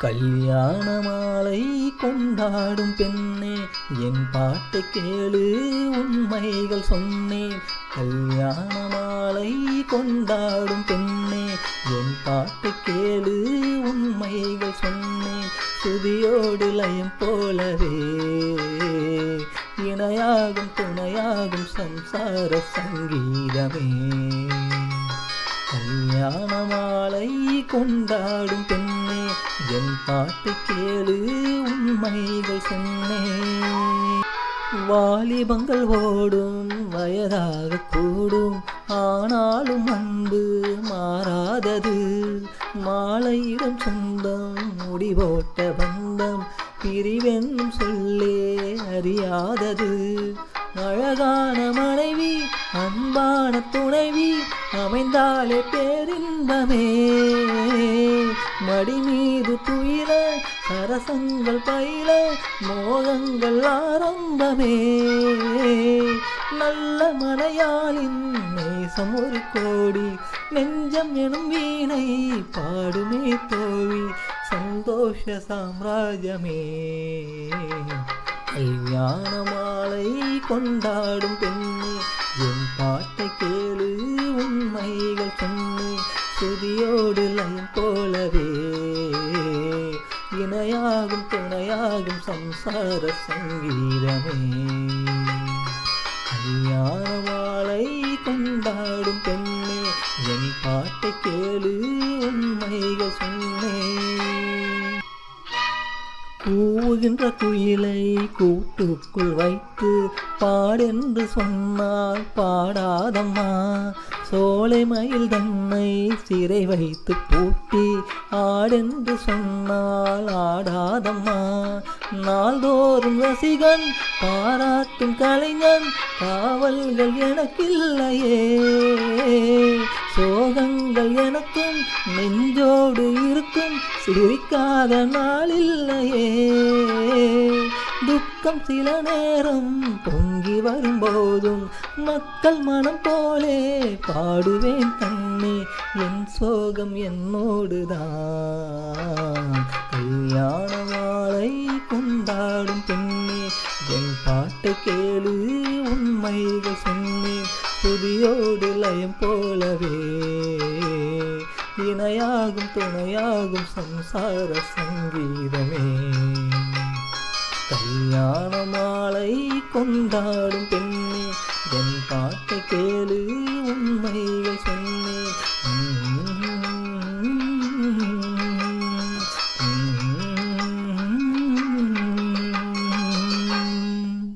கல்யாண மாலை கொண்டாடும் பெண்ணே, என் பாட்டை கேளு உண்மைகள் சொன்னேன். கல்யாண மாலை கொண்டாடும் பெண்ணே, என் பாட்டை கேளு உண்மைகள் சொன்னேன். சுதியோடு லயம் போலவே இணையாகும் துணையாகும் சம்சார சங்கீதமே. கல்யாண மாலை கொண்டாடும் பெண்ணே, என் பாட்டு கேளு உண்மைகள் சொன்னேன். வாலிபங்கள் ஓடும் வயதாக கூடும், ஆனாலும் அன்பு மாறாதது. மாலையிடம் சொந்தம் முடிவோட்ட பந்தம், பிரிவென்னும் சொல்லே அறியாதது. அழகான மனைவி அன்பான துணைவி அமைந்தாலே பேரின்பமே. மடி மீது துயில சரசங்கள் பயில மோகங்கள் ஆரம்பமே. நல்ல மனையாளின் நேசம் ஒரு கோடி, நெஞ்சம் எனும் வீணை பாடுமே தோழி, சந்தோஷ சாம்ராஜ்யமே. கல்யாண மாலை கொண்டாடும் பெண்ணே, என் பாட்டை கேளு உண்மைகள் சொன்னேன். சுதியோடு லயம் போலவே இணையாகும் துணையாகும் சம்சார சங்கீதமே. கல்யாண மாலை கொண்டாடும் பெண்ணே, என் பாட்டை கேளு உண்மைகள் சொன்னேன். கூவுகின்ற குயிலை கூட்டுக்குள் வைத்து பாடென்று சொன்னால் பாடாதம்மா. சோலை மயில் தன்னை சிறை வைத்து பூட்டி ஆடென்று சொன்னால் ஆடாதம்மா. நாள்தோறும் ரசிகன் பாராட்டும் கலைஞன், காவல்கள் எனக்கில்லையே. சோகங்கள் எனக்கும் நெஞ்சோடு இருக்கும், சிரிக்காத நாளில்லையே. துக்கம் சில நேரம் பொங்கி வரும்போதும், மக்கள் மனம் போலே பாடுவேன் கண்ணே. என் சோகம் என்னோடுதான். கல்யாண மாலை கொண்டாடும் பெண்ணே, என் பாட்டை கேளு உண்மைகள் சொன்னேன். துதியோடு லயம் போலவே இணையாகும் துணையாகும் சம்சார சங்கீதமே. கல்யாண மாலை கொண்டாடும் பெண்ணே, என் பாட்டை கேளு உண்மைகள் சொன்னேன்.